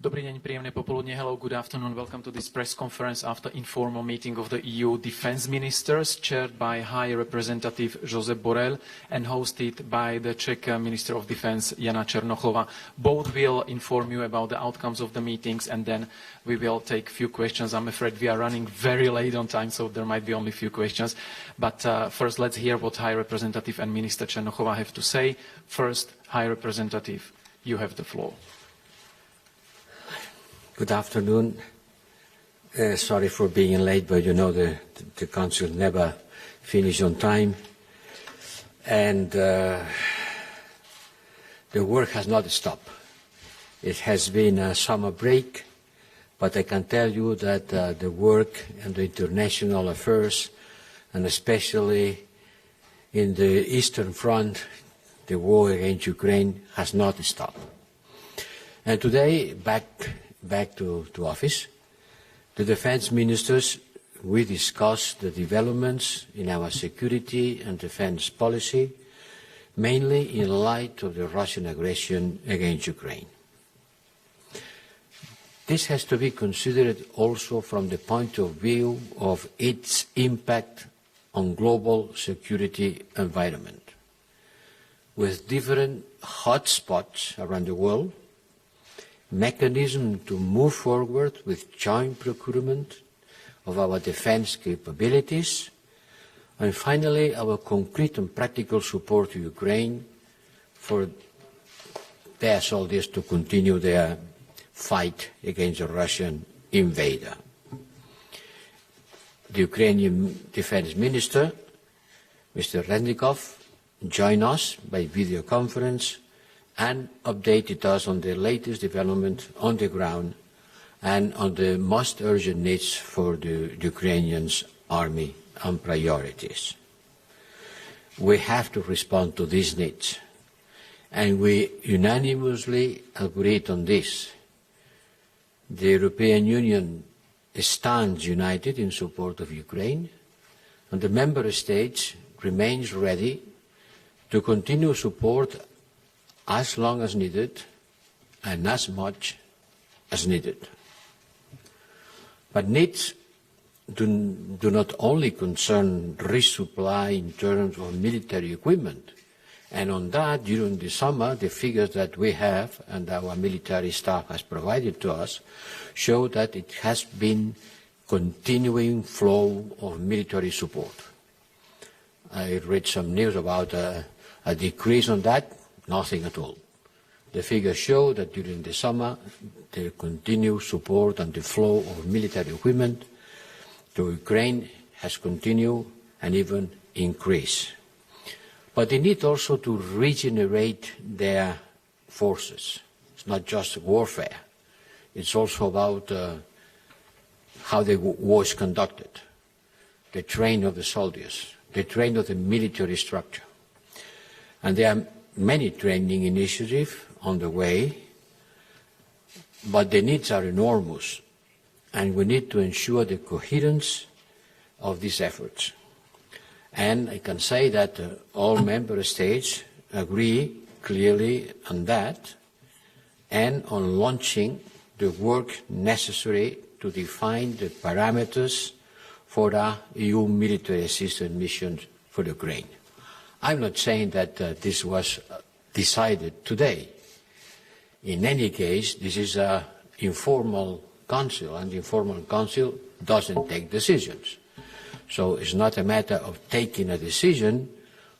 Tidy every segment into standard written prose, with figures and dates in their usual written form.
Dobrý deň, príjemné popoludne. Hello, good afternoon. Welcome to this press conference after informal meeting of the EU defense ministers, chaired by High Representative Josep Borrell and hosted by the Czech Minister of Defense Jana Černochová. Both will inform you about the outcomes of the meetings, and then we will take few questions. I'm afraid we are running very late on time, so there might be only few questions. But first, let's hear what High Representative and Minister Černochová have to say. First, High Representative, you have the floor. Good afternoon. Sorry for being late, but you know the Council never finishes on time. And the work has not stopped. It has been a summer break, but I can tell you that the work and the international affairs, and especially in the Eastern Front, the war against Ukraine has not stopped. And today, back to office, the defense ministers, we discussed the developments in our security and defense policy, mainly in light of the Russian aggression against Ukraine. This has to be considered also from the point of view of its impact on global security environment, with different hotspots around the world, mechanism to move forward with joint procurement of our defense capabilities, and finally our concrete and practical support to Ukraine for their soldiers to continue their fight against the Russian invader. The Ukrainian Defense Minister, Mr. Reznikov, joined us by video conference and updated us on the latest development on the ground and on the most urgent needs for the Ukrainian army and priorities. We have to respond to these needs, and we unanimously agreed on this. The European Union stands united in support of Ukraine, and the member states remains ready to continue support as long as needed and as much as needed. But needs do not only concern resupply in terms of military equipment. And on that, during the summer, the figures that we have and our military staff has provided to us show that it has been continuing flow of military support. I read some news about a decrease on that. Nothing at all. The figures show that during the summer, the continued support and the flow of military equipment to Ukraine has continued and even increased. But they need also to regenerate their forces. It's not just warfare. It's also about how the war is conducted, the training of the soldiers, the training of the military structure. And there are many training initiatives on the way, but the needs are enormous, and we need to ensure the coherence of these efforts. And I can say that all member states agree clearly on that and on launching the work necessary to define the parameters for our EU military assistance mission for Ukraine. I'm not saying that this was decided today. In any case, this is an informal council, and the informal council doesn't take decisions. So it's not a matter of taking a decision,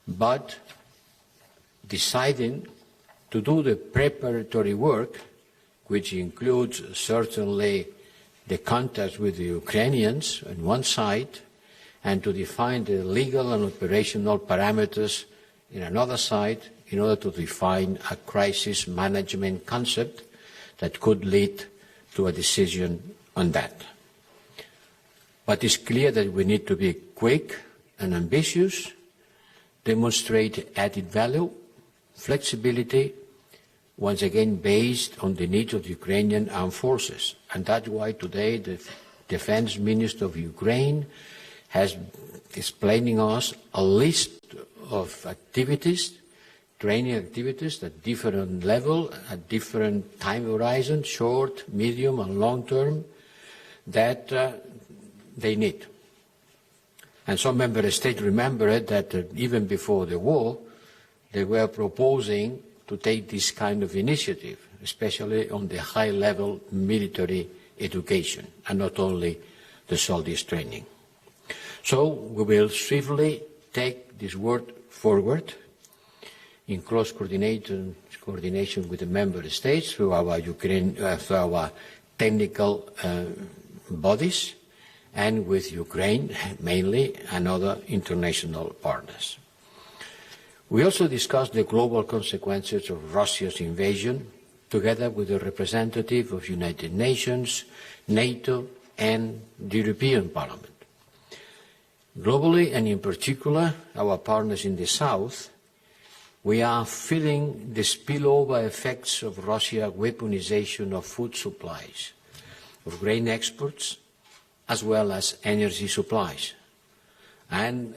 but deciding to do the preparatory work, which includes certainly the contacts with the Ukrainians on one side, and to define the legal and operational parameters in another side in order to define a crisis management concept that could lead to a decision on that. But it's clear that we need to be quick and ambitious, demonstrate added value, flexibility, once again based on the needs of the Ukrainian armed forces. And that's why today the Defense Minister of Ukraine has explaining us a list of activities to training activities at different level, at different time horizons, short, medium, and long term, that they need. And some member states remember that even before the war, they were proposing to take this kind of initiative, especially on the high-level military education, and not only the soldiers training. So we will swiftly take this work forward in close coordination with the member states through our technical bodies, and with Ukraine mainly, and other international partners. We also discussed the global consequences of Russia's invasion, together with the representative of United Nations, NATO, and the European Parliament. Globally, and in particular, our partners in the South, we are feeling the spillover effects of Russia's weaponization of food supplies, of grain exports, as well as energy supplies. And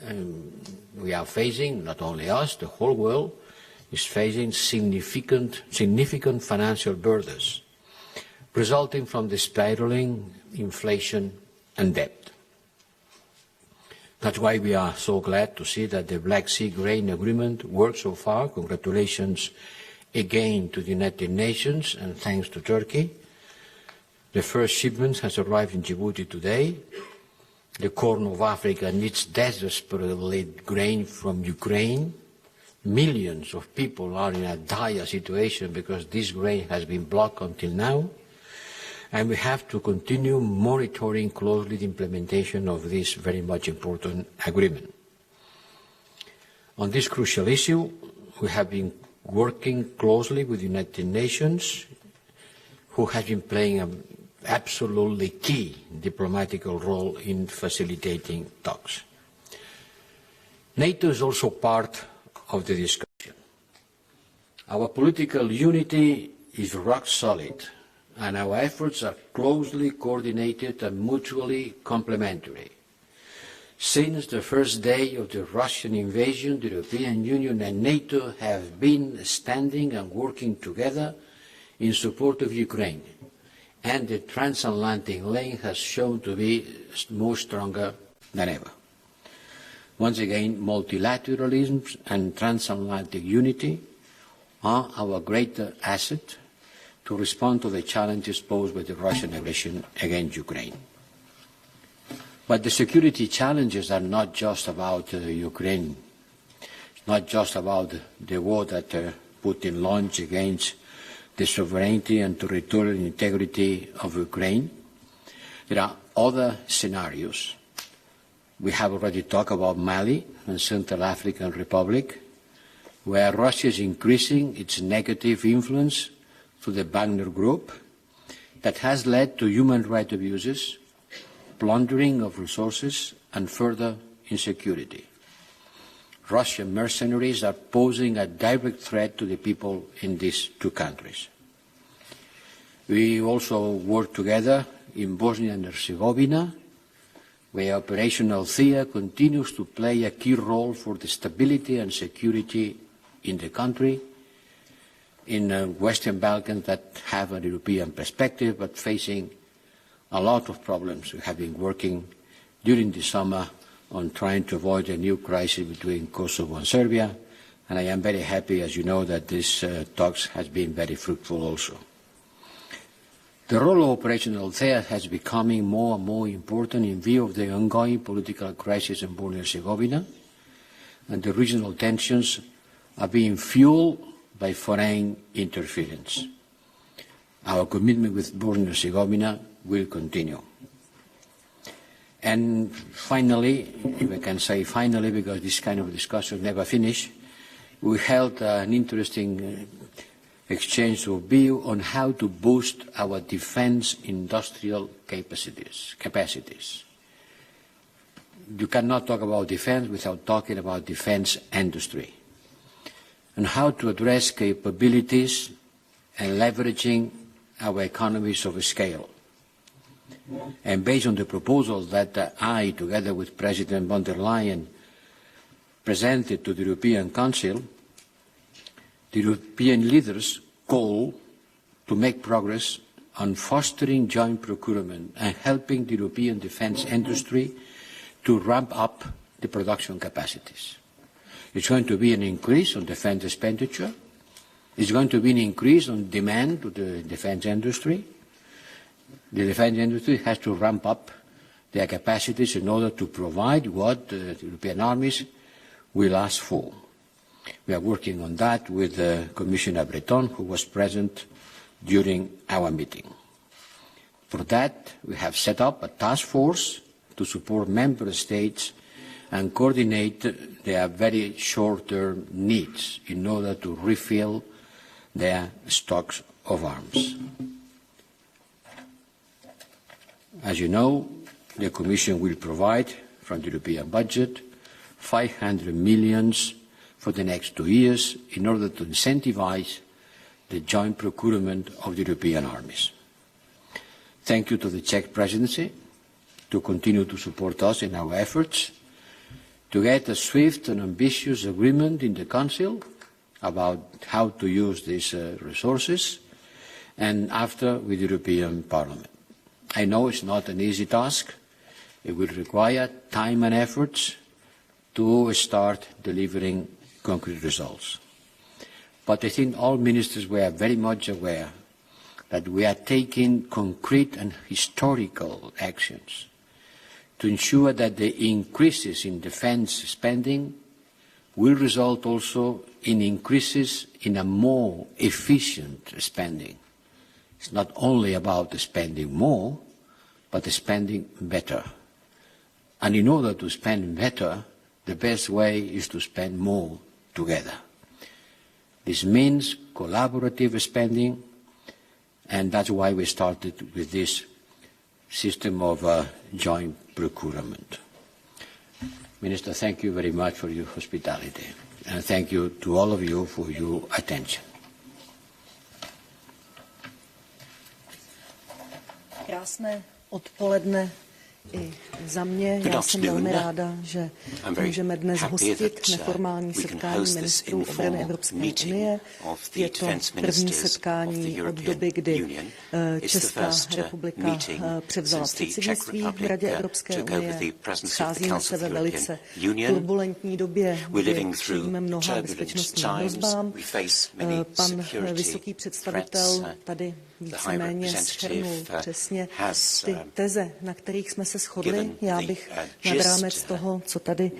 we are facing, not only us, the whole world is facing significant financial burdens resulting from the spiraling inflation and debt. That's why we are so glad to see that the Black Sea Grain Agreement worked so far. Congratulations again to the United Nations, and thanks to Turkey. The first shipment has arrived in Djibouti today. The Corn of Africa needs desperately grain from Ukraine. Millions of people are in a dire situation because this grain has been blocked until now. And we have to continue monitoring closely the implementation of this very much important agreement. On this crucial issue, we have been working closely with the United Nations, who has been playing an absolutely key diplomatic role in facilitating talks. NATO is also part of the discussion. Our political unity is rock solid, and our efforts are closely coordinated and mutually complementary. Since the first day of the Russian invasion, the European Union and NATO have been standing and working together in support of Ukraine, and the transatlantic link has shown to be more stronger than ever. Once again, multilateralism and transatlantic unity are our greater asset to respond to the challenges posed by the Russian aggression against Ukraine. But the security challenges are not just about Ukraine. It's not just about the war that Putin launched against the sovereignty and territorial integrity of Ukraine. There are other scenarios. We have already talked about Mali and Central African Republic, where Russia is increasing its negative influence through the Wagner Group that has led to human rights abuses, plundering of resources, and further insecurity. Russian mercenaries are posing a direct threat to the people in these two countries. We also work together in Bosnia and Herzegovina, where Operation Althea continues to play a key role for the stability and security in the country, in the Western Balkans that have a European perspective but facing a lot of problems. We have been working during the summer on trying to avoid a new crisis between Kosovo and Serbia, and I am very happy, as you know, that this talks has been very fruitful also. The role of Operation Althea has becoming more and more important in view of the ongoing political crisis in Bosnia and Herzegovina, and the regional tensions are being fueled by foreign interference. Our commitment with Bosnia and Herzegovina will continue. And finally, if I can say finally, because this kind of discussion never finish, we held an interesting exchange of view on how to boost our defense industrial capacities. You cannot talk about defense without talking about defense industry, and how to address capabilities and leveraging our economies of scale. And based on the proposal that I, together with President von der Leyen, presented to the European Council, the European leaders call to make progress on fostering joint procurement and helping the European defence industry to ramp up the production capacities. It's going to be an increase on defence expenditure. It's going to be an increase on demand to the defence industry. The defence industry has to ramp up their capacities in order to provide what the European armies will ask for. We are working on that with Commissioner Breton, who was present during our meeting. For that, we have set up a task force to support member states and coordinate their very short-term needs in order to refill their stocks of arms. As you know, the Commission will provide from the European budget 500 million for the next 2 years in order to incentivize the joint procurement of the European armies. Thank you to the Czech presidency to continue to support us in our efforts to get a swift and ambitious agreement in the Council about how to use these resources, and after with the European Parliament. I know it's not an easy task. It will require time and efforts to start delivering concrete results. But I think all ministers were very much aware that we are taking concrete and historical actions to ensure that the increases in defence spending will result also in increases in a more efficient spending. It's not only about spending more, but spending better. And in order to spend better, the best way is to spend more together. This means collaborative spending, and that's why we started with this system of joint procurement. Minister, thank you very much for your hospitality, and thank you to all of you for your attention. Krásné odpoledne i za mě. Já jsem velmi ráda, že můžeme dnes hostit neformální setkání ministrů obrany Evropské unie. Je to první setkání od doby, kdy Česká republika převzala předsednictví v Radě Evropské unie. Scházíme se ve velice turbulentní době, kdy čelíme mnoha bezpečnostním hrozbám. Pan vysoký představitel tady víceméně shrnul přesně ty teze, na kterých jsme se shodli. Já bych nad rámec toho, co tady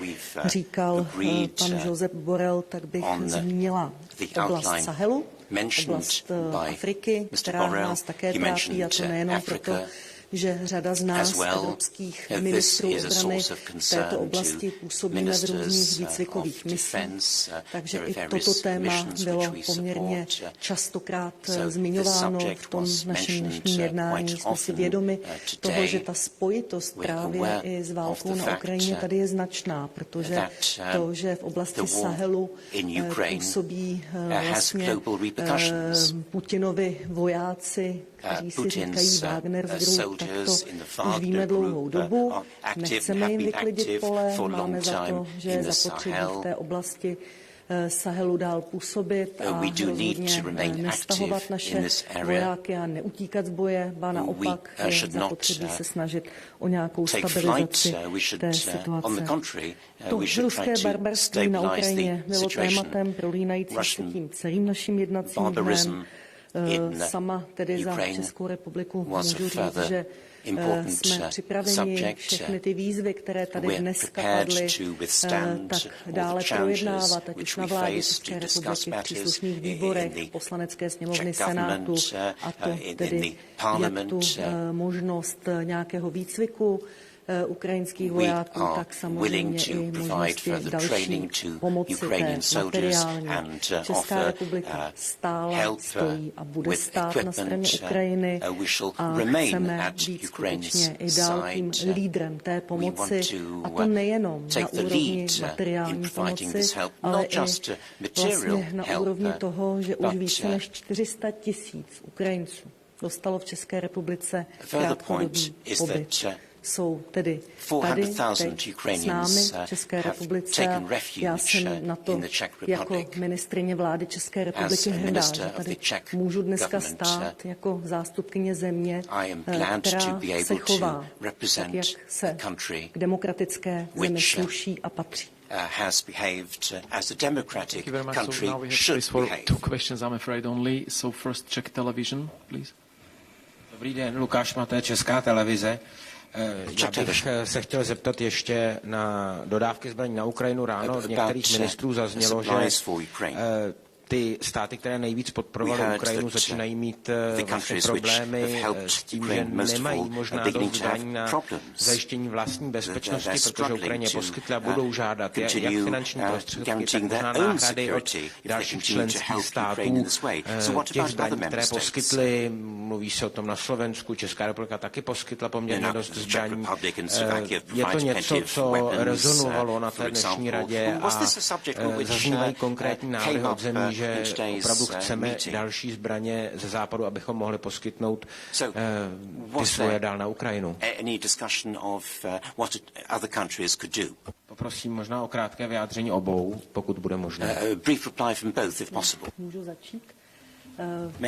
říkal pan Josep Borrell, tak bych zmínila oblast Sahelu, oblast Afriky, která nás také trápí, a to nejenom proto, že řada z nás, evropských ministrů obrany, v této oblasti působíme v různých výcvikových misích. Takže i toto téma bylo poměrně častokrát zmiňováno v tom našem dnešním jednání. Jsme si vědomi toho, že ta spojitost právě i s válkou na Ukrajině tady je značná, protože to, že v oblasti Sahelu působí vlastně Putinovi vojáci, kteří si říkají Wagner z Group, tak to už víme dlouhou dobu. Nechceme jim vyklidit pole, máme za to, že je zapotřebí v té oblasti Sahelu dál působit a rozhodně nestahovat naše vojáky a neutíkat z boje, ba naopak je zapotřebí se snažit o nějakou stabilizaci té situace. To ruské barbarství na Ukrajině bylo tématem prolínajícím se tím celým naším jednacím dnem. Sama tedy za Českou republiku můžu říct, že jsme připraveni všechny ty výzvy, které tady dneska padly, tak dále projednávat, ať už na vládě České republiky, v příslušných výborech, Poslanecké sněmovny, Senátu, a to tedy jak tu možnost nějakého výcviku ukrajinských vojáků, tak samozřejmě i možnosti další pomoci té materiální. Česká republika stála, stojí a bude stát na straně Ukrajiny a chceme být skutečně i dál tím lídrem té pomoci, a to nejenom na úrovni materiální pomoci, ale i vlastně na úrovni toho, že už více než 400 000 Ukrajinců dostalo v České republice krátkodobý pobyt. jsou tedy tady, teď s námi v České republice. Já jsem na to jako ministryně vlády České republiky hrdá, že tady můžu dneska stát jako zástupkyně země, která se chová tak, jak se k demokratické zemi sluší a patří. Has behaved as a democratic country so should behave. Two questions, I'm afraid only. So first, Czech television, please. Dobrý den, Lukáš Maté, Česká televize. Já bych se chtěl zeptat ještě na dodávky zbraní na Ukrajinu. Ráno od některých ministrů zaznělo, že ty státy, které nejvíc podporovaly Ukrajinu, začínají mít vlastně problémy s tím, že nemají možná dost zbraní na zajištění vlastní bezpečnosti, protože Ukrajině poskytly a budou žádat jak finanční prostředky, tak možná náhrady od dalších členských států těch zbraní, které poskytly. Mluví se o tom na Slovensku, Česká republika taky poskytla poměrně dost zbraní. Je to něco, co rezonovalo na té dnešní radě a zaznívají konkrétní návrhy od zemí, že opravdu chceme další zbraně ze západu, abychom mohli poskytnout ty svoje dál na Ukrajinu. Poprosím možná o krátké vyjádření obou, pokud bude možné. Můžu začít?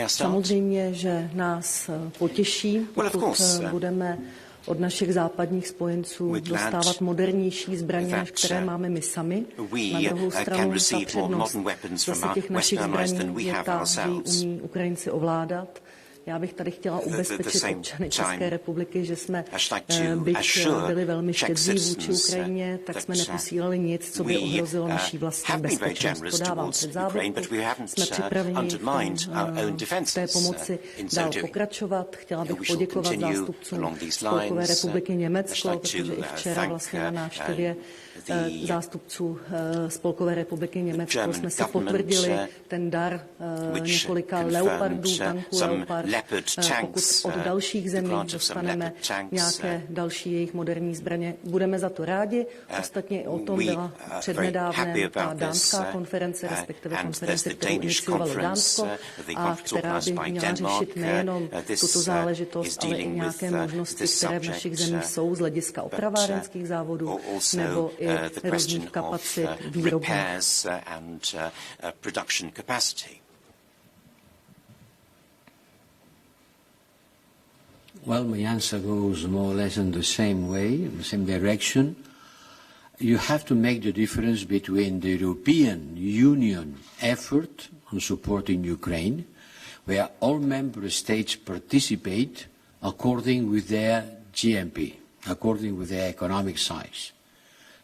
Samozřejmě, že nás potěší, pokud budeme od našich západních spojenců dostávat modernější zbraně, než které máme my sami. Na druhou stranu ta přednost zase těch našich zbraní je ta, že ji umí Ukrajinci ovládat. Já bych tady chtěla ubezpečit občany České republiky, že jsme, byť byli velmi štědří vůči Ukrajině, tak jsme neposílali nic, co by ohrozilo naší vlastní bezpečnost. To dávám před závorku. Jsme připraveni v té pomoci dál pokračovat. Chtěla bych poděkovat zástupcům Spolkové republiky Německo, protože i včera vlastně na návštěvě zástupců Spolkové republiky Německo jsme si potvrdili ten dar několika Leopardů, tanků Leopard. Pokud od dalších zemí dostaneme nějaké další jejich moderní zbraně, budeme za to rádi. Ostatně o tom byla přednedávnem ta dánská konference, respektive konference, kterou iniciovalo Dánsko a která by měla řešit nejenom tuto záležitost, ale i nějaké možnosti, které v našich zemích jsou z hlediska opravárenských závodů nebo i různých kapacit výroby. Well, my answer goes more or less in the same way, in the same direction. You have to make the difference between the European Union effort on supporting Ukraine, where all member states participate according with their GNP, according with their economic size.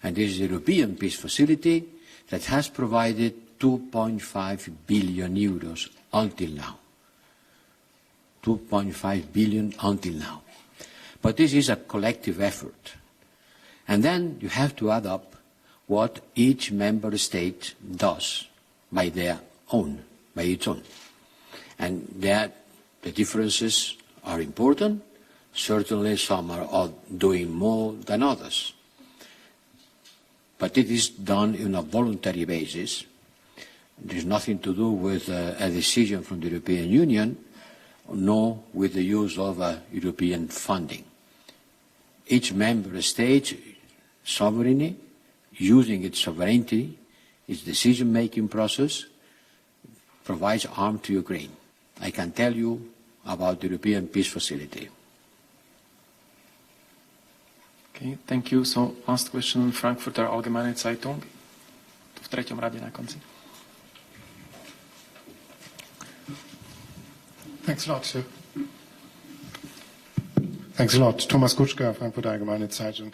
And this is the European Peace Facility that has provided 2.5 billion euros until now. 2.5 billion until now. But this is a collective effort. And then you have to add up what each member state does by its own. And there the differences are important. Certainly some are doing more than others. But it is done on a voluntary basis. There's nothing to do with a decision from the European Union, nor with the use of European funding. Each member state sovereignty, using its sovereignty, its decision-making process, provides arms to Ukraine. I can tell you about the European Peace Facility. Okay, thank you. So last question, Frankfurter Allgemeine Zeitung. V treťom rade na konci. Thanks a lot, sir. Thanks a lot. Thomas Kutschka, Frankfurter Allgemeine Zeitung.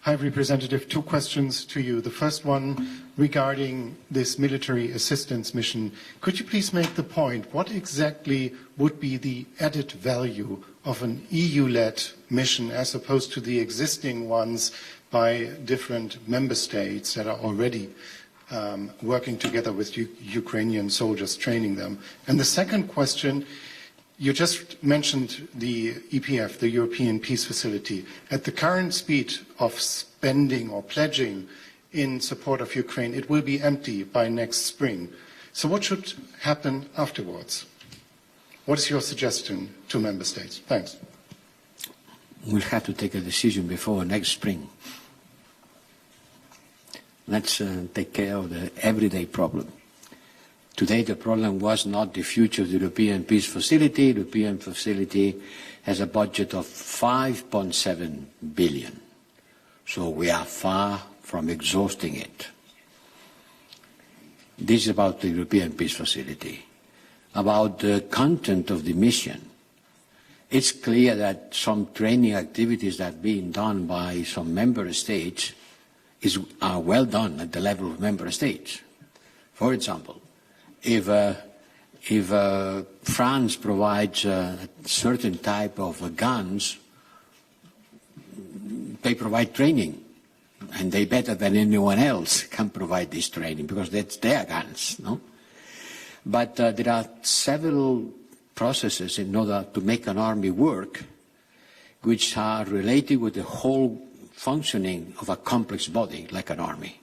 High Representative, two questions to you. The first one regarding this military assistance mission. Could you please make the point, what exactly would be the added value of an EU-led mission as opposed to the existing ones by different member states that are already working together with Ukrainian soldiers, training them? And the second question, you just mentioned the EPF, the European Peace Facility. At the current speed of spending or pledging in support of Ukraine, it will be empty by next spring. So what should happen afterwards? What is your suggestion to member states? Thanks. we'll have to take a decision before next spring. Let's take care of the everyday problem. Today the problem was not the future of the European Peace Facility. The European Facility has a budget of 5.7 billion. So we are far from exhausting it. This is about the European Peace Facility. About the content of the mission, it's clear that some training activities that are being done by some member states are well done at the level of member states. For example, if France provides a certain type of guns, they provide training, and they better than anyone else can provide this training because that's their guns, no? But there are several processes in order to make an army work which are related with the whole functioning of a complex body like an army.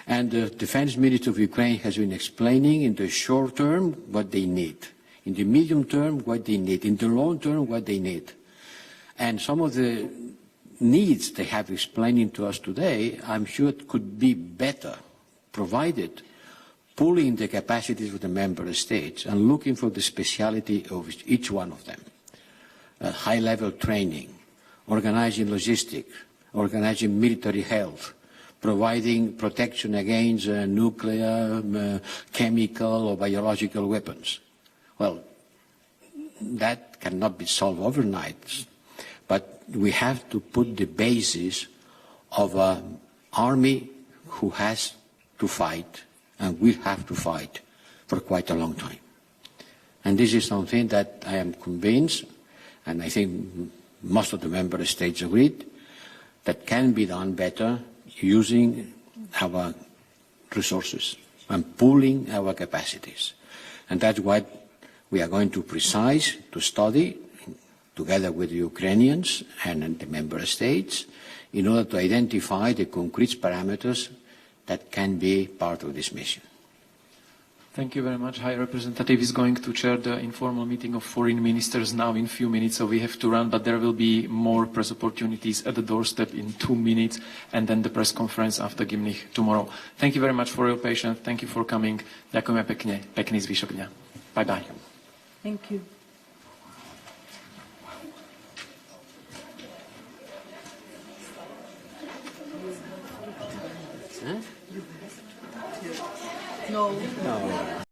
And the Defense Ministry of Ukraine has been explaining in the short term what they need, in the medium term what they need, in the long term what they need. And some of the needs they have explaining to us today, I'm sure it could be better provided pulling the capacities of the member states and looking for the speciality of each one of them. High-level training, organizing logistics, organizing military health, providing protection against nuclear, chemical or biological weapons. Well, that cannot be solved overnight, but we have to put the basis of an army who has to fight and will have to fight for quite a long time. And this is something that I am convinced, and I think most of the member states agreed, that can be done better using our resources and pooling our capacities. And that's what we are going to study together with the Ukrainians and the member states in order to identify the concrete parameters that can be part of this mission. Thank you very much. High Representative is going to chair the informal meeting of foreign ministers now in a few minutes, so we have to run, but there will be more press opportunities at the doorstep in 2 minutes, and then the press conference after Gimnich tomorrow. Thank you very much for your patience. Thank you for coming. Ďakujeme pekne. Pekný zvyšok dňa. Bye-bye. Thank you. Huh? No. No.